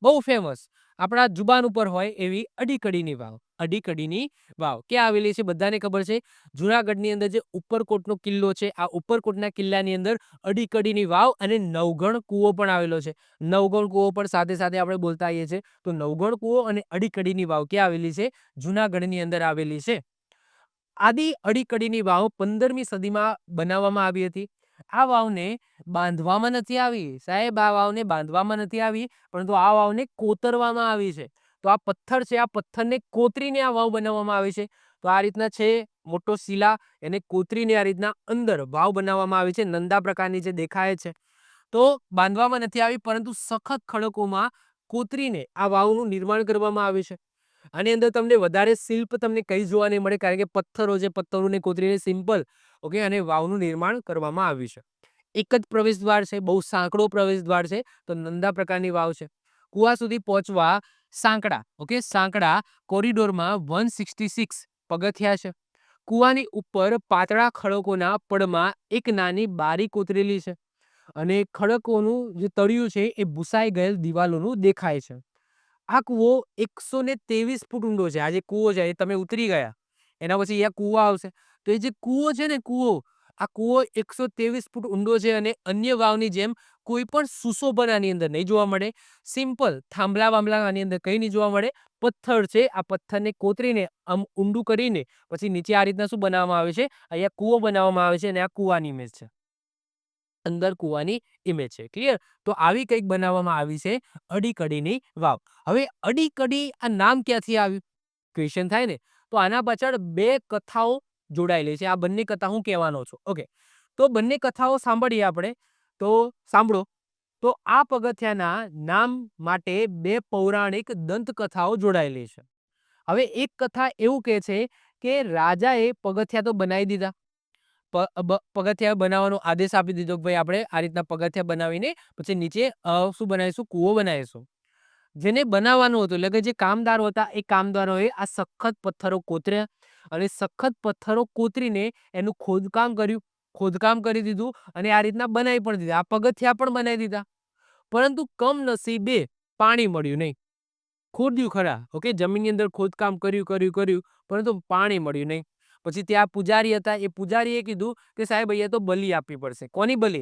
બહુ ફેમસ, આપણા જુબાન ઉપર હોય એવી અડીકડીની વાવ. અડીકડીની વાવ ક્યાં આવેલી છે બધાને ખબર છે. જુનાગઢની અંદર જે ઉપરકોટનો કિલ્લો છે, આ ઉપરકોટના કિલ્લાની અંદર અડીકડીની વાવ અને નવઘણ કૂવો પણ આવેલો છે. નવઘણ કૂવો પણ સાથે સાથે આપણે બોલતા આવીએ છીએ. તો નવઘણ કૂવો અને અડીકડીની વાવ ક્યાં આવેલી છે? જુનાગઢની અંદર આવેલી છે. આદિ અડીકડીની વાવ 15મી સદીમાં બનાવવામાં આવી હતી. આ વાવને બાંધવામાં નથી આવી સાહેબ, આ વાવને બાંધવામાં નથી આવી, પરંતુ આ વાવને કોતરવામાં આવી છે. તો આ પથ્થર છે, આ પથ્થરને કોતરીને આ વાવ બનાવવામાં આવી છે. તો આ રીતના છે મોટો શિલા, એને કોતરીને આ રીતના અંદર વાવ બનાવવામાં આવી છે. નંદા પ્રકારની જે દેખાય છે. તો બાંધવામાં નથી આવી, પરંતુ સખત ખડકોમાં કોતરીને આ વાવનું નિર્માણ કરવામાં આવ્યું છે. આની અંદર તમને વધારે શિલ્પ તમને કઈ જોવા નહીં મળે, કારણ કે પથ્થરો છે, પથ્થરોને કોતરીને સિમ્પલ ઓકે અને વાવનું નિર્માણ કરવામાં આવ્યું છે. એક જ પ્રવેશ દ્વાર છે, બહુ સાંકડો પ્રવેશ દ્વાર છે. તો નંદા પ્રકારની વાવ છે. કુવા સુધી પહોંચવા સાંકડા ઓકે સાંકડા કોરિડોરમાં 166 પગથિયા છે. કુવાની ઉપર પાતળા ખડકોના પડમાં એક નાની બારી કોતરેલી છે અને ખડકોનું જે તળિયું છે એ ભૂસાઈ ગયેલ દિવાલોનું દેખાય છે. આ કૂવો 123 ફૂટ ઊંડો છે. આ જે કૂવો છે એ તમે ઉતરી ગયા એના પછી અહીંયા કૂવો આવશે. તો એ જે કૂવો છે ને આ કૂવો 123 ફૂટ ઊંડો છે અને અન્ય વાવની જેમ કોઈ પણ સુશોભન આની અંદર નહીં જોવા મળે. સિમ્પલ થાંભલા વાંભલા આની અંદર કંઈ નહીં જોવા મળે. પથ્થર છે, આ પથ્થરને કોતરીને આમ ઊંડું કરીને પછી નીચે આ રીતના શું બનાવવામાં આવે છે? અહીંયા કૂવો બનાવવામાં આવે છે અને આ કૂવાની ઇમેજ છે. અંદર કૂવાની ઇમેજ છે. ક્લિયર? તો આવી કંઈક બનાવવામાં આવી છે અડીકડીની વાવ. હવે અડીકડી આ નામ ક્યાંથી આવ્યું? ક્વેશ્ચન થાય ને. તો આના પાછળ બે કથાઓ જોડાયેલી છે. આ બંને કથા હું કહેવાનો છું. ઓકે, તો બંને કથાઓ સાંભળીએ આપણે. તો સાંભળો. તો આ પગથિયાના નામ માટે બે પૌરાણિક દંતકથાઓ જોડાયેલી છે. હવે એક કથા એવું કહે છે કે રાજાએ પગથિયા તો બનાવી દીધા, પગથિયા બનાવવાનો આદેશ આપી દીધો કે ભાઈ આપણે આ રીતના પગથિયા બનાવીને પછી નીચે શું બનાવીશું? કૂવો બનાવીશું. જેને બનાવવાનું હતું એટલે કે જે કામદારો હતા એ કામદારોએ આ સખત પથ્થરો કોતર્યા અને સખત પથ્થરો કોતરીને એનું ખોદકામ કર્યું. ખોદકામ કરી દીધું અને આ રીતના બનાવી પણ દીધા. આ પગથિયા પણ બનાવી દીધા. પરંતુ કમનસીબે પાણી મળ્યું નહીં. ખોદ્યું ખરા ઓકે, જમીનની અંદર ખોદકામ કર્યું પરંતુ પાણી મળ્યું નહીં. પછી ત્યાં પૂજારી હતા, એ પૂજારીએ કીધું કે સાહેબ અહીંયા તો બલિ આપવી પડશે. કોની બલિ?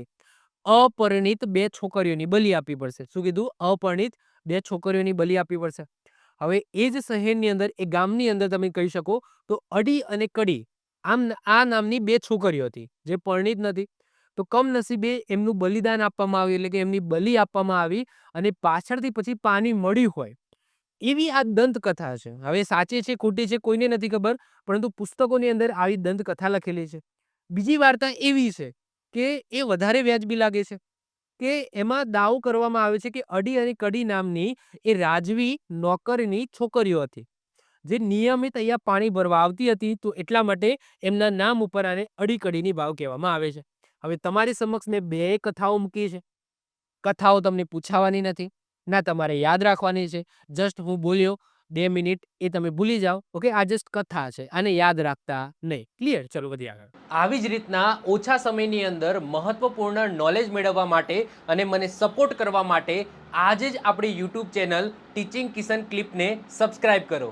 અપરિણિત બે છોકરીઓની બલિ આપવી પડશે. શું કીધું? અપરિણિત બે છોકરીઓની બલિ આપવી પડશે. હવે એ જ શહેરની અંદર, એ ગામની અંદર તમે કહી શકો તો અડી અને કડી આમ આ નામની બે છોકરીઓ હતી જે પરિણિત નથી. તો કમનસીબે એમનું બલિદાન આપવામાં આવ્યું, એટલે કે એમની બલિ આપવામાં આવી અને પાછળથી પછી પાણી મળ્યું હોય એવી આ દંતકથા છે. હવે સાચી છે ખોટી છે કોઈને નથી ખબર, પરંતુ પુસ્તકોની અંદર આવી દંતકથા લખેલી છે. બીજી વાર્તા એવી છે કે એ વધારે વ્યાજબી લાગે છે કે એમાં દાવો કરવામાં આવે છે કે અડી અને કડી નામની એ રાજવી નોકરની છોકરીઓ હતી જે નિયમિત અહીંયા પાણી ભરવા આવતી હતી. તો એટલા માટે એમના નામ ઉપર આને અડીકડીની વાવ કહેવામાં આવે છે. હવે તમારી સમક્ષ મેં બે કથાઓ મૂકી છે. કથાઓ તમને પૂછાવાની નથી, ના તમારે યાદ રાખવાની છે. જસ્ટ હું બોલ્યો 2 મિનિટ એ તમે ભૂલી જાઓ. ઓકે, આ જસ્ટ કથા છે, આને યાદ રાખતા નહીં. ક્લિયર? ચલો વધીએ આગળ. આવી જ રીતના ઓછા સમયની અંદર મહત્વપૂર્ણ નોલેજ મેળવવા માટે અને મને સપોર્ટ કરવા માટે આજે જ આપણી યુટ્યુબ ચેનલ ટીચિંગ કિશન ક્લિપને સબસ્ક્રાઇબ કરો.